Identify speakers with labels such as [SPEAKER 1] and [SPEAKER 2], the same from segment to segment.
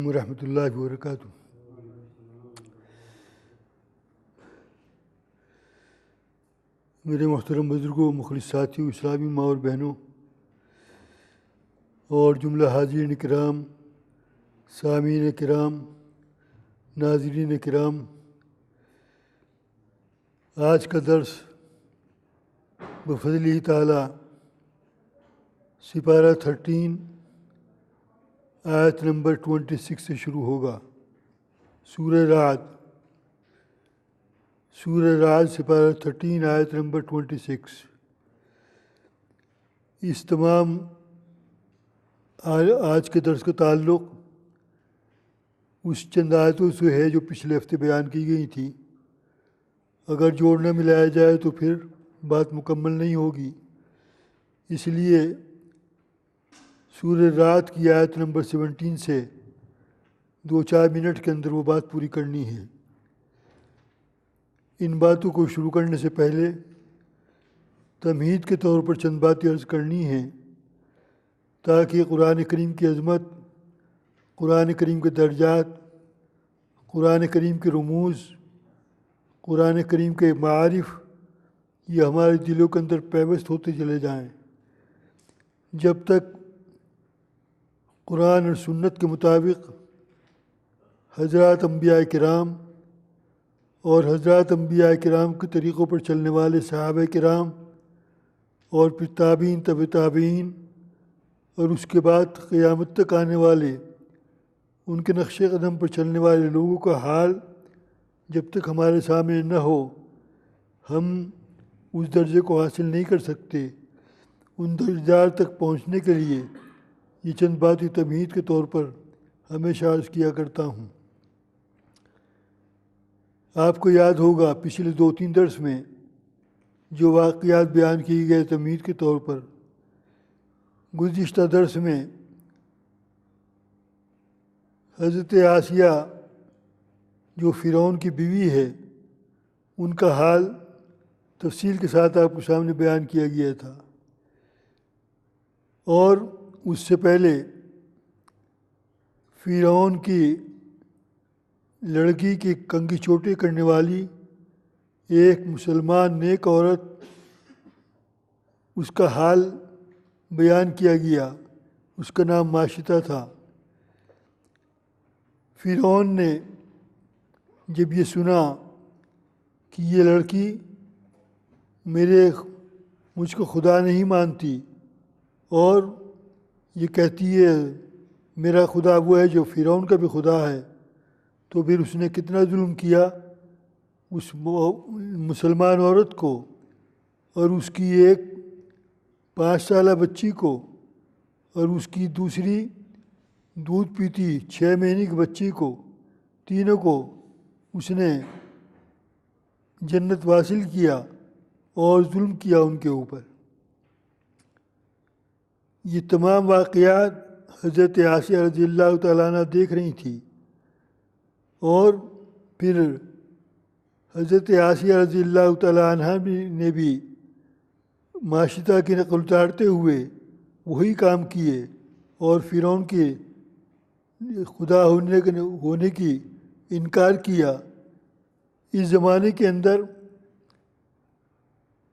[SPEAKER 1] ورحمۃ اللہ وبرکاتہ۔ میرے محترم بزرگوں، مخلص ساتھیوں، اسلامی ماں اور بہنوں اور جملہ حاضرین کرام، سامعین کرام، ناظرین کرام، آج کا درس بفضلہ تعالی سپارہ 13 آیت نمبر 26 سے شروع ہوگا۔ سورہ رعد سپارہ 13 آیت نمبر 26۔ اس تمام آج کے درس کا تعلق اس چند آیتوں سے ہے جو پچھلے ہفتے بیان کی گئی تھی۔ اگر جوڑنا ملایا جائے تو پھر بات مکمل نہیں ہوگی، اس لیے سورہ رعد کی آیت نمبر 17 سے 2-4 منٹ کے اندر وہ بات پوری کرنی ہے۔ ان باتوں کو شروع کرنے سے پہلے تمہید کے طور پر چند باتیں عرض کرنی ہیں تاکہ قرآن کریم کی عظمت، قرآن کریم کے درجات، قرآن کریم کے رموز، قرآن کریم کے معارف یہ ہمارے دلوں کے اندر پیوست ہوتے چلے جائیں۔ جب تک قرآن اور سنت کے مطابق حضرات انبیاء کرام اور حضرات انبیاء کرام کے طریقوں پر چلنے والے صحابہ کرام اور پھر تابعین، تبع تابعین اور اس کے بعد قیامت تک آنے والے ان کے نقش قدم پر چلنے والے لوگوں کا حال جب تک ہمارے سامنے نہ ہو، ہم اس درجے کو حاصل نہیں کر سکتے۔ ان درجات تک پہنچنے کے لیے یہ چند باتیں تمہید کے طور پر ہمیشہ عرض کیا کرتا ہوں۔ آپ کو یاد ہوگا پچھلے 2-3 درس میں جو واقعات بیان کیے گئے تمہید کے طور پر، گزشتہ درس میں حضرت آسیہ جو فرعون کی بیوی ہے ان کا حال تفصیل کے ساتھ آپ کے سامنے بیان کیا گیا تھا، اور اس سے پہلے فرعون کی لڑکی کی کنگھی چوٹی کرنے والی ایک مسلمان نیک عورت، اس کا حال بیان کیا گیا۔ اس کا نام ماشطہ تھا۔ فرعون نے جب یہ سنا کہ یہ لڑکی مجھ کو خدا نہیں مانتی اور یہ کہتی ہے میرا خدا وہ ہے جو فرعون کا بھی خدا ہے، تو پھر اس نے کتنا ظلم کیا اس مسلمان عورت کو اور اس کی ایک 5 سالہ بچی کو اور اس کی دوسری دودھ پیتی 6 مہینے کی بچی کو، تینوں کو اس نے جنت واصل کیا اور ظلم کیا ان کے اوپر۔ یہ تمام واقعات حضرت آسیہ رضی اللہ تعالیٰ عنہ دیکھ رہی تھی، اور پھر حضرت آسیہ رضی اللہ تعالیٰ عنہ نے بھی ماشطہ کی نقل اتارتے ہوئے وہی کام کیے اور فرعون کے خدا ہونے کی انکار کیا۔ اس زمانے کے اندر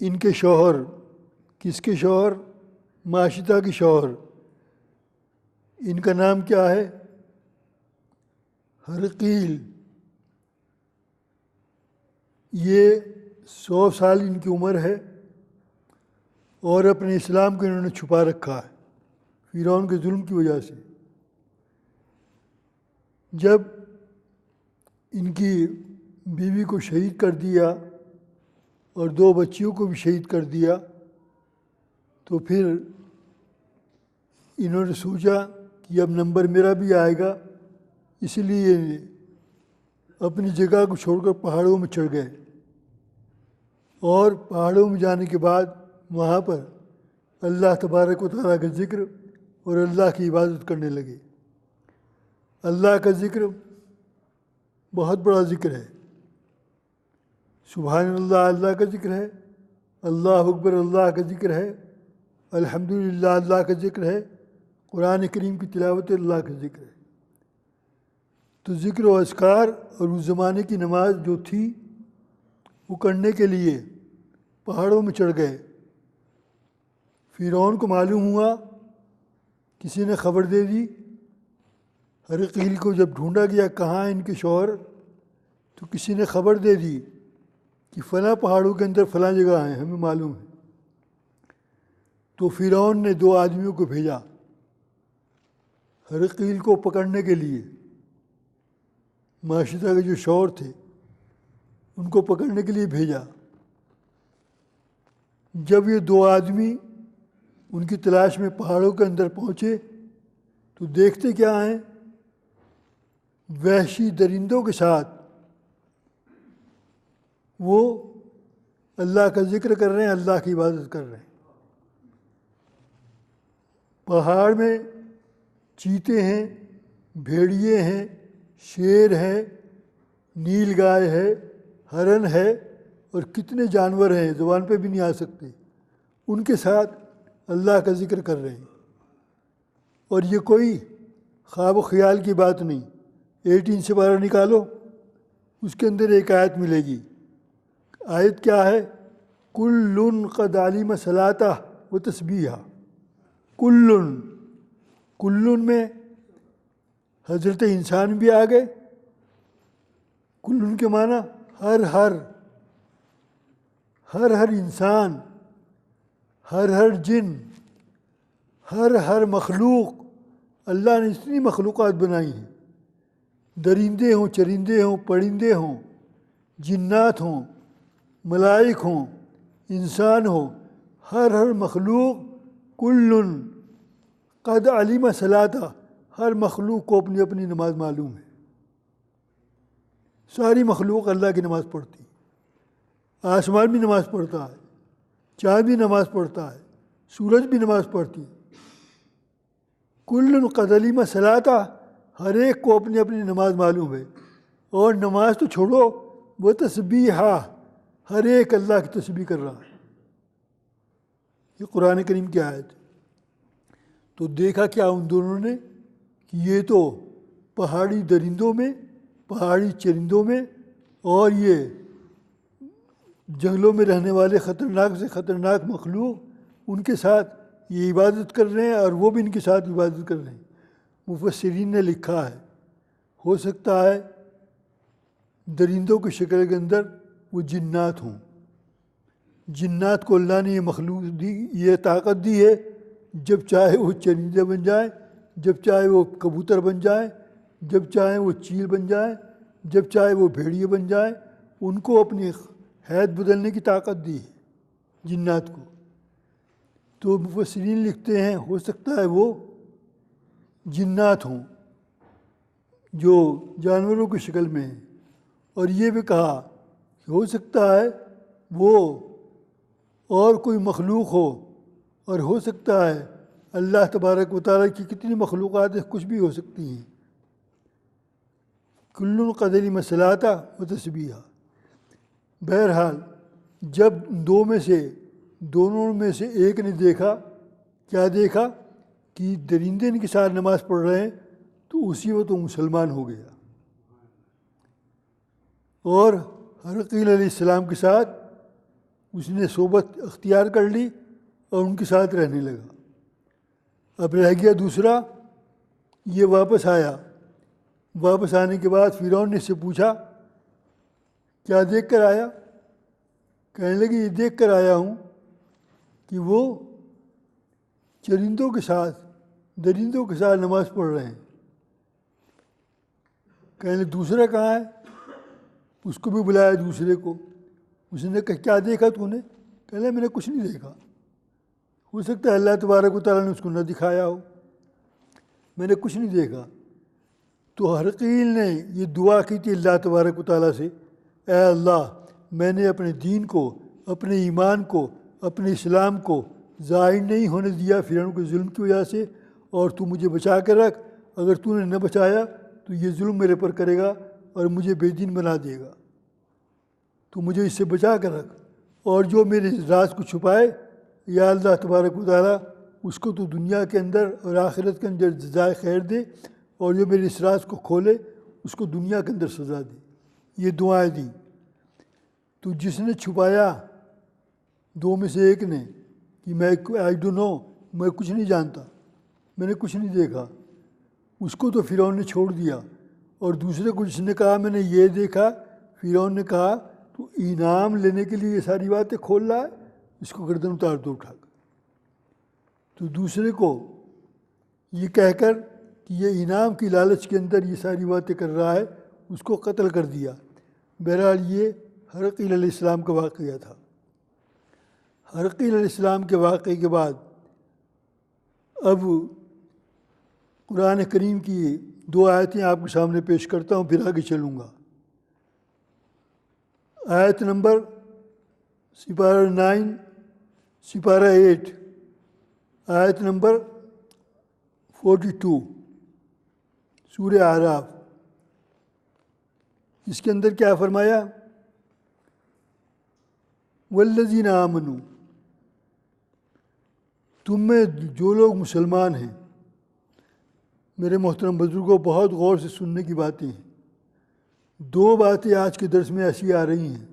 [SPEAKER 1] ان کے شوہر، کس کے شوہر؟ ماشطہ کے شوہر، ان کا نام کیا ہے؟ ہرقیل۔ یہ 100 سال ان کی عمر ہے اور اپنے اسلام کو انہوں نے چھپا رکھا ہے فرعون کے ظلم کی وجہ سے۔ جب ان کی بیوی کو شہید کر دیا اور 2 بچیوں کو بھی شہید کر دیا، تو پھر انہوں نے سوچا کہ اب نمبر میرا بھی آئے گا، اس لیے اپنی جگہ کو چھوڑ کر پہاڑوں میں چڑھ گئے، اور پہاڑوں میں جانے کے بعد وہاں پر اللہ تبارک و تعالیٰ کا ذکر اور اللہ کی عبادت کرنے لگے۔ اللہ کا ذکر بہت بڑا ذکر ہے، سبحان اللہ اللہ کا ذکر ہے، اللہ اکبر اللہ کا ذکر ہے، الحمدللہ اللہ کا ذکر ہے، قرآن کریم کی تلاوت اللہ کا ذکر ہے۔ تو ذکر و اذکار اور اس زمانے کی نماز جو تھی وہ کرنے کے لیے پہاڑوں میں چڑھ گئے۔ فرعون کو معلوم ہوا، کسی نے خبر دے دی، ہرقیل کو جب ڈھونڈا گیا کہاں ان کے شوہر، تو کسی نے خبر دے دی کہ فلاں پہاڑوں کے اندر فلاں جگہ ہیں، ہمیں معلوم ہے۔ تو فرعون نے 2 آدمیوں کو بھیجا ہرقیل کو پکڑنے کے لیے، معاشرہ کے جو شوہر تھے ان کو پکڑنے کے لیے بھیجا۔ جب یہ 2 آدمی ان کی تلاش میں پہاڑوں کے اندر پہنچے تو دیکھتے کیا ہیں، وحشی درندوں کے ساتھ وہ اللہ کا ذکر کر رہے ہیں، اللہ کی عبادت کر رہے ہیں۔ پہاڑ میں چیتے ہیں، بھیڑیے ہیں، شیر ہے، نیل گائے ہے، ہرن ہے، اور کتنے جانور ہیں زبان پہ بھی نہیں آ سکتے، ان کے ساتھ اللہ کا ذکر کر رہے ہیں۔ اور یہ کوئی خواب و خیال کی بات نہیں۔ 18 سے 12 نکالو، اس کے اندر ایک آیت ملے گی۔ آیت کیا ہے؟ کل قد علم صلاتہ و تسبیحہ۔ کل میں حضرت انسان بھی آ گئے، کل کے معنی ہر انسان، ہر جن، ہر مخلوق۔ اللہ نے اتنی مخلوقات بنائی ہیں، درندے ہوں، چرندے ہوں، پرندے ہوں، جنات ہوں، ملائک ہوں، انسان ہوں، ہر مخلوق کل قد علم صلاتہ، ہر مخلوق کو اپنی اپنی نماز معلوم ہے۔ ساری مخلوق اللہ کی نماز پڑھتی ہے، آسمان بھی نماز پڑھتا ہے، چاند بھی نماز پڑھتا ہے، سورج بھی نماز پڑھتی ہے۔ کل قد علم صلاتہ، ہر ایک کو اپنی اپنی نماز معلوم ہے۔ اور نماز تو چھوڑو، وہ تسبیحہ، ہر ایک اللہ کی تسبیح کر رہا ہے۔ یہ قرآن کریم کی آیت ہے۔ تو دیکھا کیا ان دونوں نے کہ یہ تو پہاڑی درندوں میں، پہاڑی چرندوں میں، اور یہ جنگلوں میں رہنے والے خطرناک سے خطرناک مخلوق، ان کے ساتھ یہ عبادت کر رہے ہیں، اور وہ بھی ان کے ساتھ عبادت کر رہے ہیں۔ مفسرین نے لکھا ہے، ہو سکتا ہے درندوں کی شکل کے اندر وہ جنات ہوں۔ جنات کو اللہ نے یہ مخلوق دی، یہ طاقت دی ہے، جب چاہے وہ چرندے بن جائیں، جب چاہے وہ کبوتر بن جائیں، جب چاہیں وہ چیل بن جائیں، جب چاہے وہ بھیڑیے بن جائیں، ان کو اپنی حیت بدلنے کی طاقت دی ہے جنات کو۔ تو مفسرین لکھتے ہیں ہو سکتا ہے وہ جنات ہوں جو جانوروں کی شکل میں ہیں۔ اور یہ بھی کہا کہ ہو سکتا ہے وہ اور کوئی مخلوق ہو، اور ہو سکتا ہے اللہ تبارک و تعالیٰ کی کتنی مخلوقات ہیں، کچھ بھی ہو سکتی ہیں۔ کل قد علم صلاتہ و تسبیحہ۔ بہرحال جب دونوں میں سے ایک نے دیکھا، کیا دیکھا کہ درندے ان کے ساتھ نماز پڑھ رہے ہیں، تو اسی وقت وہ مسلمان ہو گیا، اور ہرقیل علیہ السلام کے ساتھ اس نے صحبت اختیار کر لی اور ان کے ساتھ رہنے لگا۔ اب رہ گیا دوسرا، یہ واپس آیا۔ واپس آنے کے بعد فرعون نے اس سے پوچھا کیا دیکھ کر آیا؟ کہنے لگے یہ دیکھ کر آیا ہوں کہ وہ چرندوں کے ساتھ، درندوں کے ساتھ نماز پڑھ رہے ہیں۔ کہنے لگے دوسرا کہاں ہے؟ اس کو بھی بلایا دوسرے کو۔ اس نے کہا کیا دیکھا تو نے؟ کہنے لگا میں نے کچھ نہیں دیکھا۔ ہو سکتا ہے اللہ تبارک و تعالیٰ نے اس کو نہ دکھایا ہو، میں نے کچھ نہیں دیکھا۔ تو ہرقیل نے یہ دعا کی تھی اللہ تبارک و تعالیٰ سے، اے اللہ میں نے اپنے دین کو، اپنے ایمان کو، اپنے اسلام کو ظاہر نہیں ہونے دیا فرعون کے ظلم کی وجہ سے، اور تو مجھے بچا کے رکھ۔ اگر تو نے نہ بچایا تو یہ ظلم میرے پر کرے گا اور مجھے بے دین بنا دے گا، تو مجھے اس سے بچا کر رکھ۔ اور جو میرے راز کو چھپائے، یا اللہ تبارک و تعالیٰ اس کو تو دنیا کے اندر اور آخرت کے اندر جزائے خیر دے، اور جو میرے اس راز کو کھولے اس کو دنیا کے اندر سزا دے. یہ دعائیں دیں. تو جس نے چھپایا دو میں سے ایک نے کہ میں آئی ڈو نو، میں کچھ نہیں جانتا، میں نے کچھ نہیں دیکھا، اس کو تو فرعون نے چھوڑ دیا. اور دوسرے کو جس نے کہا میں نے یہ دیکھا، فرعون نے کہا تو انعام لینے کے لیے یہ ساری باتیں کھول رہا ہے، اس کو گردن اتار دو اٹھا کر. تو دوسرے کو یہ کہہ کر کہ یہ انعام کی لالچ کے اندر یہ ساری باتیں کر رہا ہے، اس کو قتل کر دیا. بہرحال یہ ہرقیل علیہ السلام کا واقعہ تھا. ہرقیل علیہ السلام کے واقعے کے بعد اب قرآن کریم کی دو آیتیں آپ کے سامنے پیش کرتا ہوں، پھر آگے چلوں گا. آیت نمبر سپارہ 9 سپارہ 8 آیت نمبر 42 سورہ اعراف. اس کے اندر کیا فرمایا؟ والذین آمنوا، تم میں جو لوگ مسلمان ہیں. میرے محترم بزرگوں، بہت غور سے سننے کی باتیں ہیں. دو باتیں آج کے درس میں ایسی آ رہی ہیں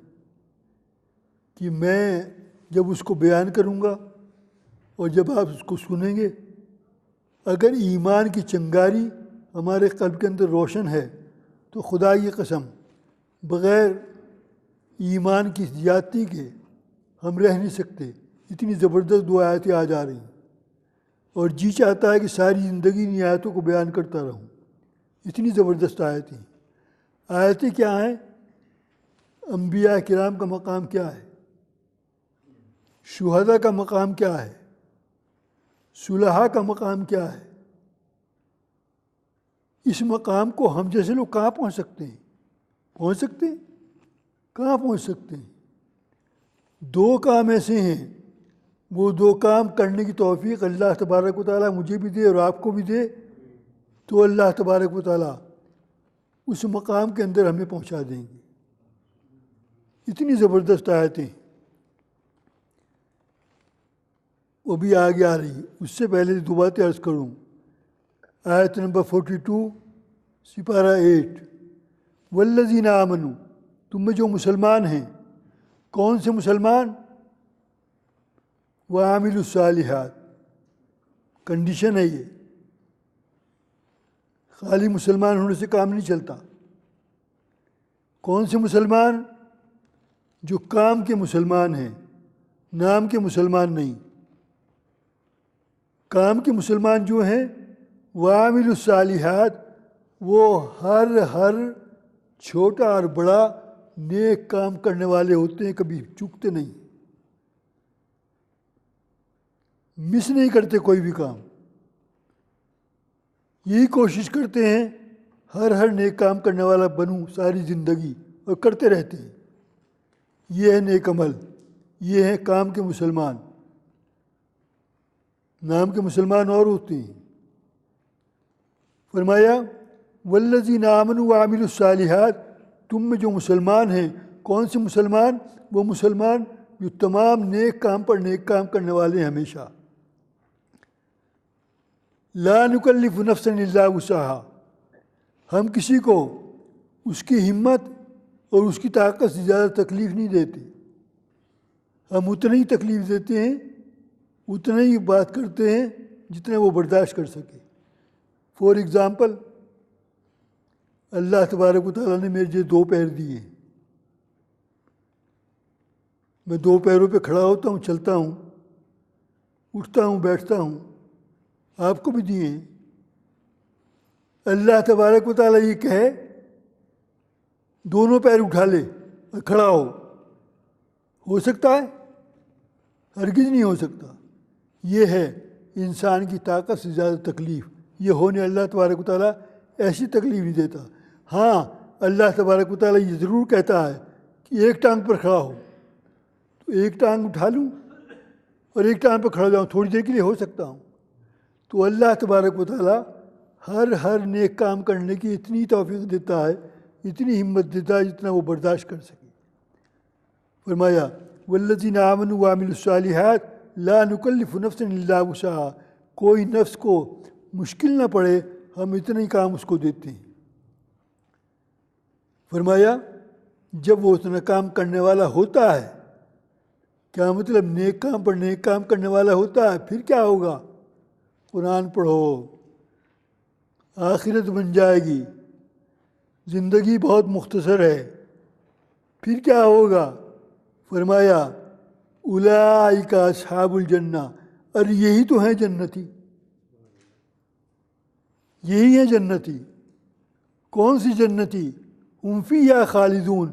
[SPEAKER 1] کہ میں جب اس کو بیان کروں گا اور جب آپ اس کو سنیں گے، اگر ایمان کی چنگاری ہمارے قلب کے اندر روشن ہے تو خدا کی قسم بغیر ایمان کی زیادتی کے ہم رہ نہیں سکتے. اتنی زبردست دو آیتیں آ جا رہی ہیں اور جی چاہتا ہے کہ ساری زندگی ان آیتوں کو بیان کرتا رہوں. اتنی زبردست آیتیں. آیتیں کیا ہیں؟ انبیاء کرام کا مقام کیا ہے، شہداء کا مقام کیا ہے، صلحاء کا مقام کیا ہے. اس مقام کو ہم جیسے لوگ کہاں پہنچ سکتے ہیں؟ پہنچ سکتے ہیں؟ کہاں پہنچ سکتے ہیں؟ دو کام ایسے ہیں، وہ دو کام کرنے کی توفیق اللہ تبارک و تعالیٰ مجھے بھی دے اور آپ کو بھی دے تو اللہ تبارک و تعالیٰ اس مقام کے اندر ہمیں پہنچا دیں گے. اتنی زبردست آیتیں. وہ بھی آگے آ رہی ہے. اس سے پہلے دو باتیں عرض کروں. آیت نمبر 42 سپارہ 8 والذین آمنوا، تم میں جو مسلمان ہیں. کون سے مسلمان؟ وعاملوا الصالحات. کنڈیشن ہے یہ، خالی مسلمان ہونے سے کام نہیں چلتا. کون سے مسلمان؟ جو کام کے مسلمان ہیں، نام کے مسلمان نہیں. کام کے مسلمان جو ہیں وعاملوا الصالحات، وہ ہر چھوٹا اور بڑا نیک کام کرنے والے ہوتے ہیں، کبھی چکتے نہیں، مس نہیں کرتے کوئی بھی کام. یہی کوشش کرتے ہیں ہر نیک کام کرنے والا بنوں ساری زندگی، اور کرتے رہتے ہیں. یہ ہے نیک عمل، یہ ہے کام کے مسلمان. نام کے مسلمان اور ہوتے ہیں. فرمایا والذین آمنوا وعملوا الصالحات، تم میں جو مسلمان ہیں. کون سے مسلمان؟ وہ مسلمان جو تمام نیک کام پر نیک کام کرنے والے ہیں ہمیشہ. لا نکلف نفسا الا وسعها، ہم کسی کو اس کی ہمت اور اس کی طاقت سے زیادہ تکلیف نہیں دیتے. ہم اتنا ہی تکلیف دیتے ہیں، اتنا ہی بات کرتے ہیں جتنا وہ برداشت کر سکے. فور ایگزامپل، اللہ تبارک و تعالیٰ نے میرے دو پیر دیے ہیں. میں دو پیروں پہ کھڑا ہوتا ہوں، چلتا ہوں، اٹھتا ہوں، بیٹھتا ہوں. آپ کو بھی دیے ہیں. اللہ تبارک و تعالیٰ یہ کہے دونوں پیر اٹھا لے اور کھڑا ہو سکتا ہے؟ ہرگز نہیں ہو سکتا. یہ ہے انسان کی طاقت سے زیادہ تکلیف. یہ ہونے اللہ تبارک و تعالیٰ ایسی تکلیف نہیں دیتا. ہاں، اللہ تبارک و تعالیٰ یہ ضرور کہتا ہے کہ ایک ٹانگ پر کھڑا ہو، تو ایک ٹانگ اٹھا لوں اور ایک ٹانگ پر کھڑا جاؤں، تھوڑی دیر کے لیے ہو سکتا ہوں. تو اللہ تبارک و تعالیٰ ہر نیک کام کرنے کی اتنی توفیق دیتا ہے، اتنی ہمت دیتا ہے جتنا وہ برداشت کر سکے. فرمایا والذین آمنوا وعملوا الصالحات لا نکلف نفسا الا وسعها، کوئی نفس کو مشکل نہ پڑے، ہم اتنا ہی کام اس کو دیتے ہیں. فرمایا جب وہ اتنا کام کرنے والا ہوتا ہے، کیا مطلب نیک کام پر نیک کام کرنے والا ہوتا ہے، پھر کیا ہوگا؟ قرآن پڑھو، آخرت بن جائے گی، زندگی بہت مختصر ہے، پھر کیا ہوگا؟ فرمایا اولئک اصحاب الجنہ، اور یہی تو ہیں جنتی، یہی ہیں جنتی۔ کون سی جنتی؟ ہم فیہا خالدون،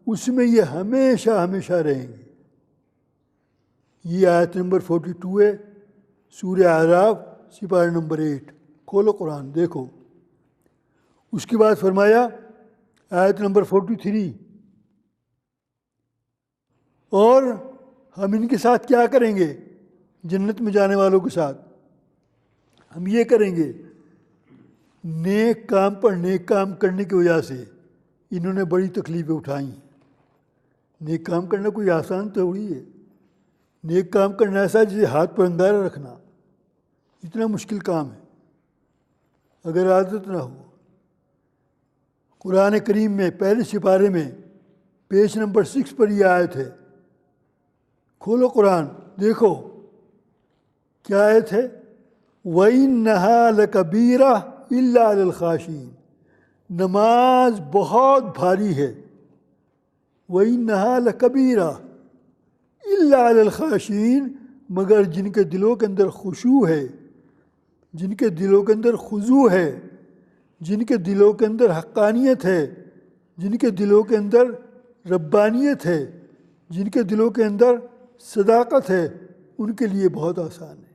[SPEAKER 1] اس میں یہ ہمیشہ ہمیشہ رہیں گے۔ یہ آیت نمبر 42 ہے، سورہ اعراف سپارہ نمبر 8۔ کھولو قرآن دیکھو۔ اس کے بعد فرمایا آیت نمبر 43، اور ہم ان کے ساتھ کیا کریں گے؟ جنت میں جانے والوں کے ساتھ ہم یہ کریں گے، نیک کام پر نیک کام کرنے کی وجہ سے انہوں نے بڑی تکلیفیں اٹھائیں۔ نیک کام کرنا کوئی آسان تھوڑی ہے، نیک کام کرنا ایسا جسے ہاتھ پر انگارہ رکھنا، اتنا مشکل کام ہے اگر عادت نہ ہو۔ قرآن کریم میں پہلے سپارے میں پیج نمبر 6 پر یہ آیت ہے، کھولو قرآن دیکھو کیا آیت ہے؟ وَإِنَّهَا لَكَبِيرَةٌ إِلَّا عَلَى الْخَاشِعِينَ، نماز بہت بھاری ہے۔ وَإِنَّهَا لَكَبِيرَةٌ إِلَّا عَلَى الْخَاشِعِينَ، مگر جن کے دلوں کے اندر خشوع ہے، جن کے دلوں کے اندر خضوع ہے، جن کے دلوں کے اندر حقانیت ہے، جن کے دلوں کے اندر ربانیت ہے، جن کے دلوں کے اندر صداقت ہے، ان کے لیے بہت آسان ہے۔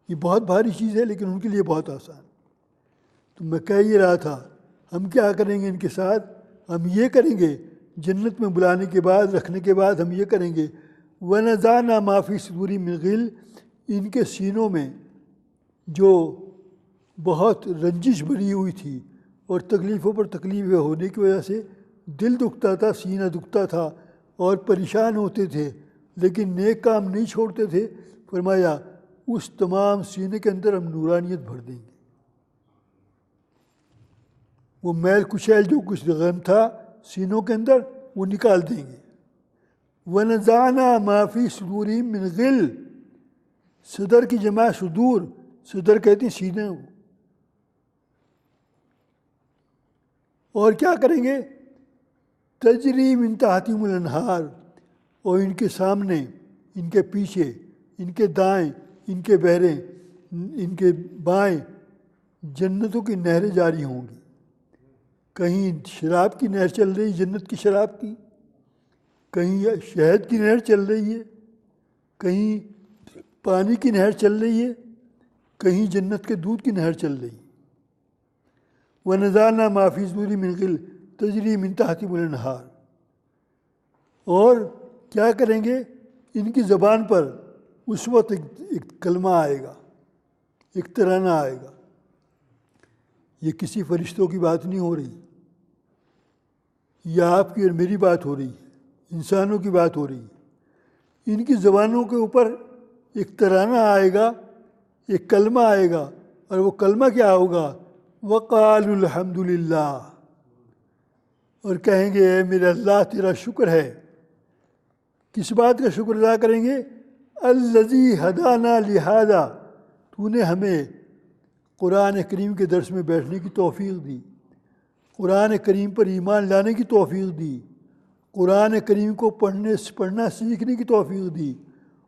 [SPEAKER 1] یہ بہت بھاری چیز ہے لیکن ان کے لیے بہت آسان۔ تو میں کہہ یہ رہا تھا ہم کیا کریں گے ان کے ساتھ؟ ہم یہ کریں گے، جنت میں بلانے کے بعد رکھنے کے بعد ہم یہ کریں گے، وَنَزَعْنَا مَا فِي صُدُورِهِم مِّن غِلٍّ، ان کے سینوں میں جو بہت رنجش بھری ہوئی تھی اور تکلیفوں پر تکلیفیں ہونے کی وجہ سے دل دکھتا تھا، سینہ دکھتا تھا اور پریشان ہوتے تھے لیکن نیک کام نہیں چھوڑتے تھے، فرمایا اس تمام سینے کے اندر ہم نورانیت بھر دیں گے۔ وہ میل کچیل جو کچھ غم تھا سینوں کے اندر وہ نکال دیں گے۔ وَنَزَعْنَا مَا فِي صُدُورِهِم مِّن غِلٍّ، صدر کی جمع صدور، صدر کہتے ہیں سینے کو۔ اور کیا کریں گے؟ تجری من تحتہم الانہار، اور ان کے سامنے، ان کے پیچھے، ان کے دائیں، ان کے بہریں، ان کے بائیں جنتوں کی نہریں جاری ہوں گی۔ کہیں شراب کی نہر چل رہی جنت کی شراب کی، کہیں شہد کی نہر چل رہی ہے، کہیں پانی کی نہر چل رہی ہے، کہیں جنت کے دودھ کی نہر چل رہی ہے۔ وَنَزَعْنَا مَا فِي صُدُورِهِم مِّن غِلٍّ تَجْرِي مِن تَحْتِهِمُ الْأَنْهَارُ، اور کیا کریں گے؟ ان کی زبان پر اس وقت ایک کلمہ آئے گا، ایک ترانہ آئے گا۔ یہ کسی فرشتوں کی بات نہیں ہو رہی، یہ آپ کی اور میری بات ہو رہی ہے، انسانوں کی بات ہو رہی ہے۔ ان کی زبانوں کے اوپر ایک ترانہ آئے گا، ایک کلمہ آئے گا، اور وہ کلمہ کیا ہوگا؟ وَقَالُوا الْحَمْدُ لِلَّهِ، اور کہیں گے اے میرے اللہ تیرا شکر ہے۔ کس بات کا شکر ادا کریں گے؟ الَّذِي هَدَانَا لِهَذَا، تو نے ہمیں قرآن کریم کے درس میں بیٹھنے کی توفیق دی، قرآن کریم پر ایمان لانے کی توفیق دی، قرآن کریم کو پڑھنا سیکھنے کی توفیق دی،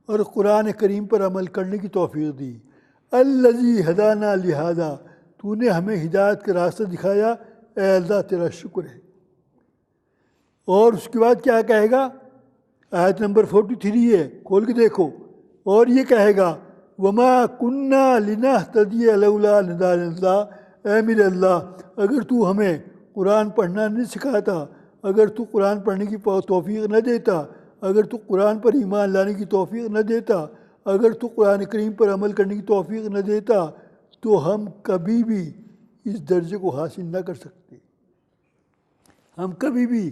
[SPEAKER 1] اور قرآن کریم پر عمل کرنے کی توفیق دی۔ الَّذِي هَدَانَا لِهَذَا، تو نے ہمیں ہدایت کا راستہ دکھایا، اے اللہ تیرا شکر ہے۔ اور اس کے بعد کیا کہے گا؟ آیت نمبر 43 ہے، کھول کے دیکھو، اور یہ کہے گا وَمَا كُنَّا لِنَهْتَدِيَ لَوْلَا أَنْ هَدَانَا اللَّهُ، اے میرے اللہ اگر تو ہمیں قرآن پڑھنا نہیں سکھاتا، اگر تو قرآن پڑھنے کی توفیق نہ دیتا، اگر تو قرآن پر ایمان لانے کی توفیق نہ دیتا، اگر تو قرآن کریم پر عمل کرنے کی توفیق نہ دیتا تو ہم کبھی بھی اس درجے کو حاصل نہ کر سکتے، ہم کبھی بھی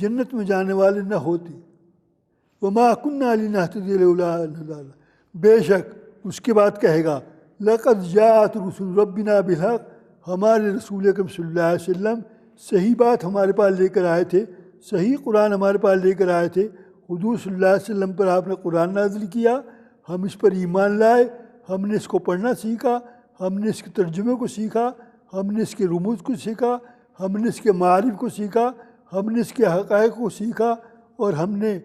[SPEAKER 1] جنت میں جانے والے نہ ہوتے۔ وَمَا كُنَّا لِنَهْتَدِيَ لَوْلَا أَنْ هَدَانَا اللَّهُ، بے شک اس کے بعد کہے گا لَقَدْ جَاءَتْ رُسُلُ رَبِّنَا بِالْحَقِّ، ہمارے رسول اکرم صلی اللہ علیہ وسلم صحیح بات ہمارے پاس لے کر آئے تھے، صحیح قرآن ہمارے پاس لے کر آئے تھے، حضور صلی اللہ علیہ وسلم پر آپ نے قرآن نازل کیا، ہم اس پر ایمان لائے، ہم نے اس کو پڑھنا سیکھا، ہم نے اس کے ترجمے کو سیکھا، ہم نے اس کے رموز کو سیکھا، ہم نے اس کے معارف کو سیکھا، ہم نے اس کے حقائق کو سیکھا، اور ہم نے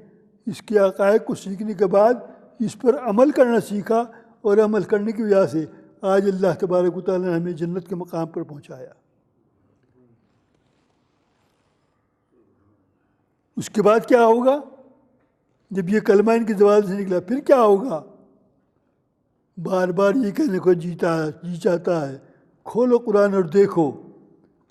[SPEAKER 1] اس کے حقائق کو سیکھنے کے بعد اس پر عمل کرنا سیکھا، اور عمل کرنے کی وجہ سے آج اللہ تبارک و تعالیٰ نے ہمیں جنت کے مقام پر پہنچایا۔ اس کے بعد کیا ہوگا؟ جب یہ کلمہ ان کی زبان سے نکلا پھر کیا ہوگا؟ بار بار یہ کہنے کو جی چاہتا ہے، کھولو قرآن اور دیکھو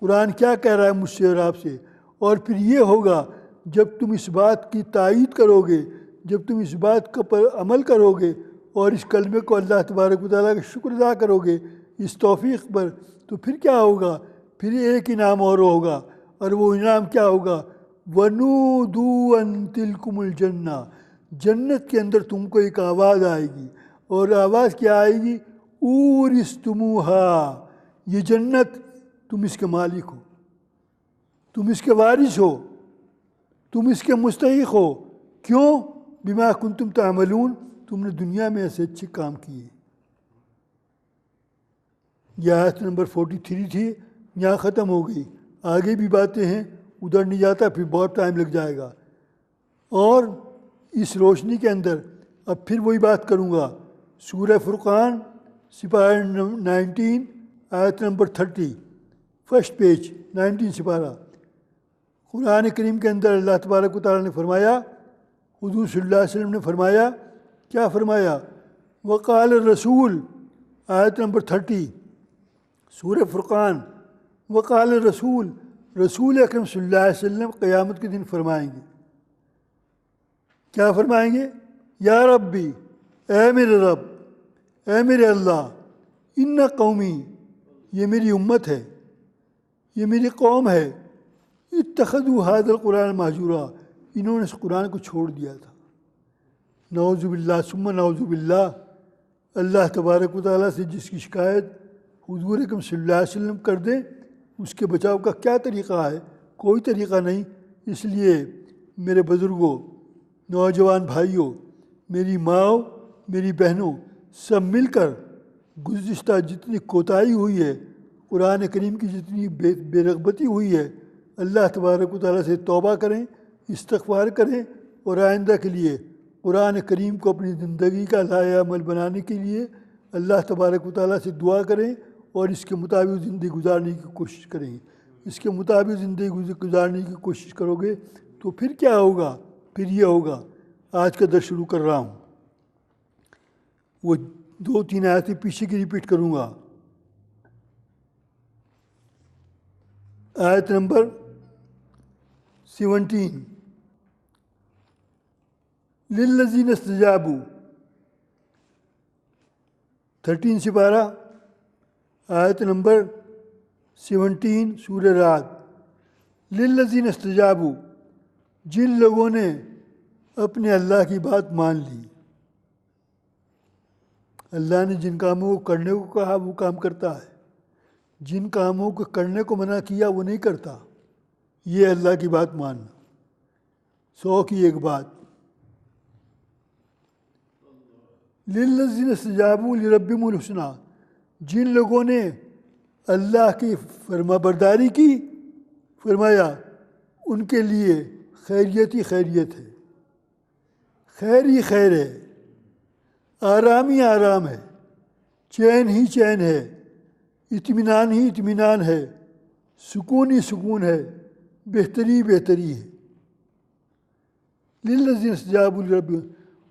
[SPEAKER 1] قرآن کیا کہہ رہا ہے مجھ سے اور آپ سے۔ اور پھر یہ ہوگا جب تم اس بات کی تائید کرو گے، جب تم اس بات پر عمل کرو گے اور اس کلمے کو اللہ تبارک و تعالیٰ کا شکر ادا کرو گے اس توفیق پر، تو پھر کیا ہوگا؟ پھر ایک انعام اور ہوگا، اور وہ انعام کیا ہوگا؟ وَنُودُوا أَن تِلْكُمُ الْجَنَّةُ، جنت کے اندر تم کو ایک آواز آئے گی، اور آواز کیا آئے گی؟ اورثتموہا، یہ جنت تم اس کے مالک ہو، تم اس کے وارث ہو، تم اس کے مستحق ہو۔ کیوں؟ بما کنتم تعملون، تم نے دنیا میں ایسے اچھے کام کیے۔ یہ آیت نمبر 43 تھی، یہاں ختم ہو گئی، آگے بھی باتیں ہیں، ادھر نہیں جاتا پھر بہت ٹائم لگ جائے گا۔ اور اس روشنی کے اندر اب پھر وہی بات کروں گا، سورہ فرقان سپارہ 19 آیت نمبر 30، فرسٹ پیج 19 سپارہ۔ قرآن کریم کے اندر اللہ تبارک و تعالیٰ نے فرمایا، حضور صلی اللہ علیہ وسلم نے فرمایا، کیا فرمایا؟ وقال الرسول، آیت نمبر 30 سورہ فرقان۔ وقال الرسول، رسول اکرم صلی اللہ علیہ وسلم قیامت کے دن فرمائیں گے، کیا فرمائیں گے؟ یا ربی، اے میرے رب، اے میرے اللہ، ان قومی، یہ میری امت ہے، یہ میری قوم ہے، اتخذوا ھذا القرآن مہجورا، انہوں نے اس قرآن کو چھوڑ دیا تھا۔ نعوذ باللہ ثم نعوذ باللہ، اللہ تبارک و تعالیٰ سے جس کی شکایت حضور اکرم صلی اللہ علیہ وسلم کر دیں، اس کے بچاؤ کا کیا طریقہ ہے؟ کوئی طریقہ نہیں۔ اس لیے میرے بزرگوں، نوجوان بھائیوں، میری ماؤں، میری بہنوں، سب مل کر گزشتہ جتنی کوتاہی ہوئی ہے، قرآن کریم کی جتنی بے رغبتی ہوئی ہے، اللہ تبارک و تعالیٰ سے توبہ کریں، استغفار کریں، اور آئندہ کے لیے قرآن کریم کو اپنی زندگی کا لائحہ عمل بنانے کے لیے اللہ تبارک و تعالیٰ سے دعا کریں، اور اس کے مطابق زندگی گزارنے کی کوشش کریں۔ اس کے مطابق زندگی گزارنے کی کوشش کرو گے تو پھر کیا ہوگا؟ پھر یہ ہوگا، آج کا درس شروع کر رہا ہوں، وہ 2-3 آیتیں پیچھے کی ریپیٹ کروں گا۔ آیت نمبر 17، للذین استجابوا، 13 سپارہ آیت نمبر 17 سورہ رعد۔ للذین استجابوا، جن لوگوں نے اپنے اللہ کی بات مان لی، اللہ نے جن کاموں کو کرنے کو کہا وہ کام کرتا ہے، جن کاموں کو کرنے کو منع کیا وہ نہیں کرتا، یہ اللہ کی بات ماننا، 100 کی ایک بات۔ للذین استجابوا لربہم الحسنی، جن لوگوں نے اللہ کی فرما برداری کی، فرمایا ان کے لیے خیریت ہی خیریت ہے، خیر ہی خیر ہے، آرام ہی آرام ہے، چین ہی چین ہے، اطمینان ہی اطمینان ہے، سکون ہی سکون ہے، بہتری بہتری ہے۔ للذین استجابوا لربہم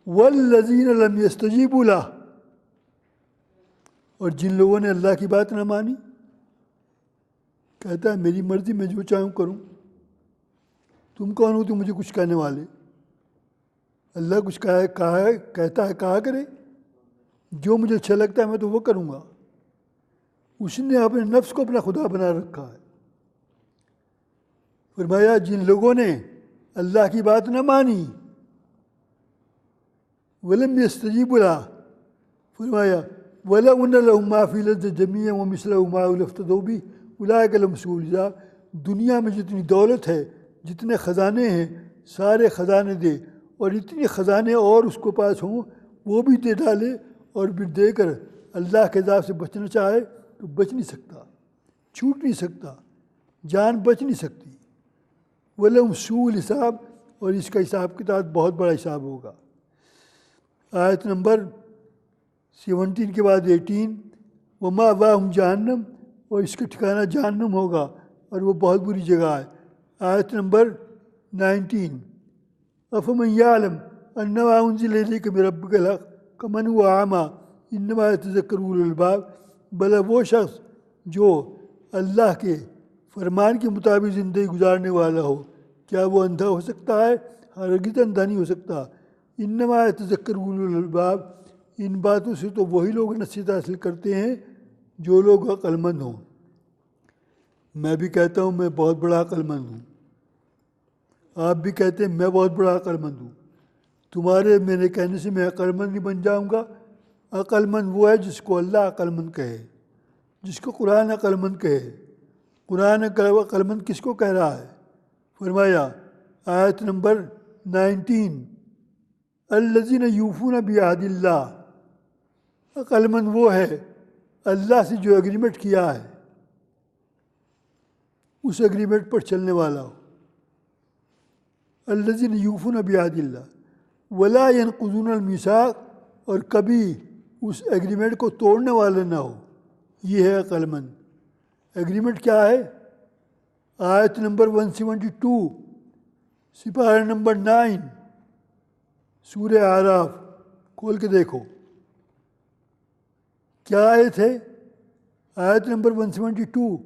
[SPEAKER 1] والذین لم یستجیبوا لہ، اور جن لوگوں نے اللہ کی بات نہ مانی، کہتا ہے میری مرضی میں جو چاہوں کروں، تم کون ہو تو مجھے کچھ کہنے والے؟ اللہ کچھ کہتا ہے کہا کرے، جو مجھے اچھا لگتا ہے میں تو وہ کروں گا۔ اس نے اپنے نفس کو اپنا خدا بنا رکھا ہے۔ فرمایا جن لوگوں نے اللہ کی بات نہ مانی، ولم یستجیبوا لہ، فرمایا وَلَوْ أَنَّ لَهُم مَّا فِي الْأَرْضِ جَمِيعًا وَمِثْلَهُ مَعَهُ لَافْتَدَوْا بِهِ أُولَٰئِكَ لَهُمْ سُوءُ الْعَذَابِ دنیا میں جتنی دولت ہے، جتنے خزانے ہیں، سارے خزانے دے، اور اتنے خزانے اور اس کو پاس ہوں وہ بھی دے ڈالے، اور پھر دے کر اللہ کے عذاب سے بچنا چاہے تو بچ نہیں سکتا، چھوٹ نہیں سکتا، جان بچ نہیں سکتی۔ وَلَهُمْ سُوءُ الْحِسَابِ، اور اس کا حساب کتاب بہت بڑا حساب ہوگا۔ آیت نمبر 17 کے بعد 18، وَمَأْوَاهُمْ جہنم، اور اس کا ٹھکانہ جہنم ہوگا، اور وہ بہت بری جگہ ہے۔ آیت نمبر 19، أَفَمَنْ يَعْلَمْ أَنَّمَا أُنزِلَ إِلَيْكَ مِن رَّبِّكَ الْحَقُّ كَمَنْ هُوَ أَعْمَىٰ إِنَّمَا يَتَذَكَّرُ أُولُو الْأَلْبَابِ، بھلا وہ شخص جو اللہ کے فرمان کے مطابق زندگی گزارنے والا ہو، کیا وہ اندھا ہو سکتا ہے؟ ہرگز اندھا نہیں ہو سکتا۔ انما یتذکر اولو الالباب، ان باتوں سے تو وہی لوگ نصیحت حاصل کرتے ہیں جو لوگ عقل مند ہوں۔ میں بھی کہتا ہوں میں بہت بڑا عقل مند ہوں، آپ بھی کہتے ہیں میں بہت بڑا عقل مند ہوں۔ تمہارے میرے کہنے سے میں عقل مند نہیں بن جاؤں گا۔ عقل مند وہ ہے جس کو اللہ عقل مند کہے، جس کو قرآن عقل مند کہے۔ قرآن عقل مند کس کو کہہ رہا ہے؟ فرمایا آیت نمبر 19، الذین یوفون بعہد اللہ، عقل مند وہ ہے اللہ سے جو ایگریمنٹ کیا ہے اس ایگریمنٹ پر چلنے والا ہو۔ الذین یوفون بعہد اللہ ولا ینقضون المیثاق، اور کبھی اس ایگریمنٹ کو توڑنے والا نہ ہو، یہ ہے عقل مند۔ ایگریمنٹ کیا ہے؟ آیت نمبر 172، سپارہ نمبر 9، سورہ اعراف، کھول کے دیکھو کیا آیت ہے۔ آیت نمبر 172،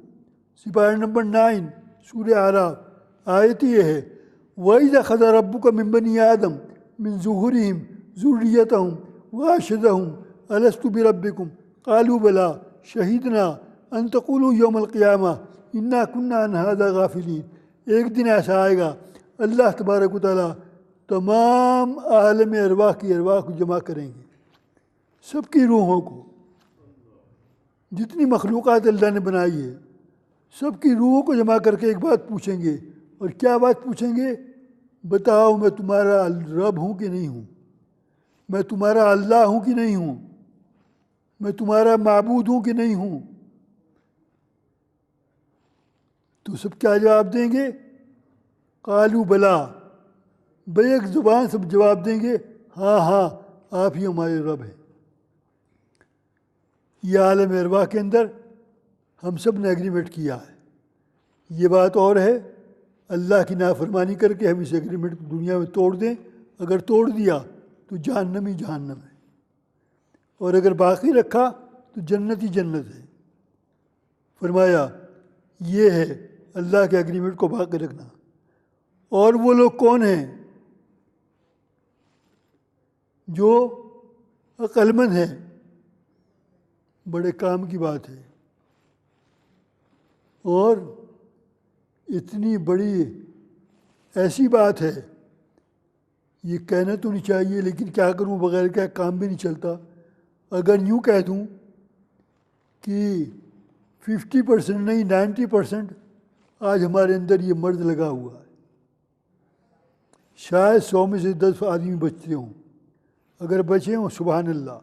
[SPEAKER 1] سپارہ نمبر 9، سورہ اعراف، آیت یہ ہے، وَإِذَا أَخَذَ رَبُّكَ مِن بَنِي آدَمَ مِن ظُهُورِهِمْ ذُرِّيَّتَهُمْ وَأَشْهَدَهُمْ أَلَسْتُ بِرَبِّكُمْ قَالُوا بَلَىٰ شَهِدْنَا أَن تَقُولُوا يَوْمَ الْقِيَامَةِ إِنَّا كُنَّا عَنْ هَٰذَا غَافِلِينَ۔ ایک دن ایسا آئے گا اللہ تبارک و تعالیٰ تمام عالم ارواح کی ارواح کو جمع کریں گے، سب کی روحوں کو، جتنی مخلوقات اللہ نے بنائی ہے سب کی روحوں کو جمع کر کے ایک بات پوچھیں گے، اور کیا بات پوچھیں گے؟ بتاؤ میں تمہارا رب ہوں کہ نہیں ہوں، میں تمہارا اللہ ہوں کہ نہیں ہوں، میں تمہارا معبود ہوں کہ نہیں ہوں؟ تو سب کیا جواب دیں گے؟ قالوا بلا، بیک زبان سب جواب دیں گے ہاں ہاں آپ ہی ہمارے رب ہیں۔ یہ عالم ارواح کے اندر ہم سب نے ایگریمنٹ کیا ہے۔ یہ بات اور ہے اللہ کی نافرمانی کر کے ہم اس ایگریمنٹ کو دنیا میں توڑ دیں، اگر توڑ دیا تو جہنم ہی جہنم ہے، اور اگر باقی رکھا تو جنت ہی جنت ہے۔ فرمایا یہ ہے اللہ کے ایگریمنٹ کو باقی رکھنا۔ اور وہ لوگ کون ہیں جو عقل مند ہیں؟ بڑے کام کی بات ہے، اور اتنی بڑی ایسی بات ہے یہ کہنا تو نہیں چاہیے، لیکن کیا کروں، بغیر کیا کام بھی نہیں چلتا۔ اگر یوں کہہ دوں کہ 50% نہیں 90% آج ہمارے اندر یہ مرض لگا ہوا ہے، شاید 100 میں سے 10 آدمی بچتے ہوں، اگر بچے ہوں سبحان اللہ،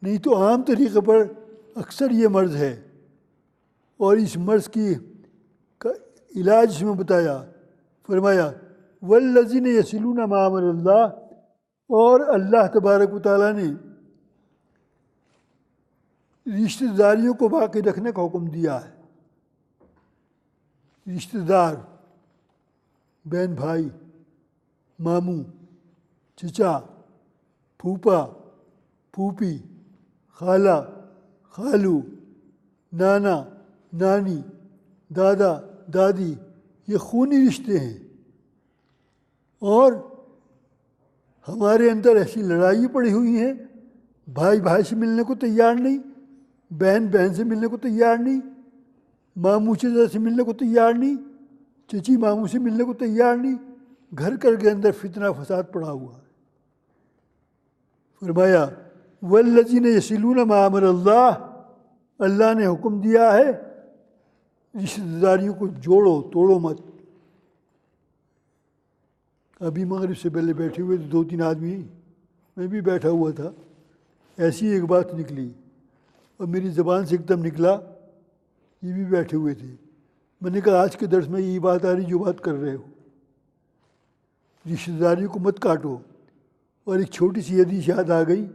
[SPEAKER 1] نہیں تو عام طریقے پر اکثر یہ مرض ہے۔ اور اس مرض کی علاج اس میں بتایا، فرمایا والذین یصلون ما امر اللہ، اور اللہ تبارک و تعالیٰ نے رشتہ داریوں کو باقی رکھنے کا حکم دیا ہے۔ رشتہ دار، بہن بھائی، ماموں، چچا، پھوپھا، پھوپھی، خالہ، خالو، نانا، نانی، دادا، دادی، یہ خونی رشتے ہیں، اور ہمارے اندر ایسی لڑائی پڑی ہوئی ہیں، بھائی بھائی سے ملنے کو تیار نہیں، بہن بہن سے ملنے کو تیار نہیں، ماموں چچا سے ملنے کو تیار نہیں، چچی ماموں سے ملنے کو تیار نہیں، گھر گھر کے اندر فتنہ فساد پڑا ہوا ہے۔ فرمایا والذین یصلون ما امر اللہ، اللہ نے حکم دیا ہے رشتہ داریوں کو جوڑو، توڑو مت۔ ابھی مغرب سے پہلے بیٹھے ہوئے تھے 2-3 آدمی، میں بھی بیٹھا ہوا تھا، ایسی ایک بات نکلی اور میری زبان سے ایک دم نکلا، یہ بھی بیٹھے ہوئے تھے۔ میں نے کہا آج کے درس میں یہی بات آ رہی جو بات کر رہے ہو، رشتہ داریوں کو مت کاٹو۔ اور ایک چھوٹی سی حدیث یاد آ گئی،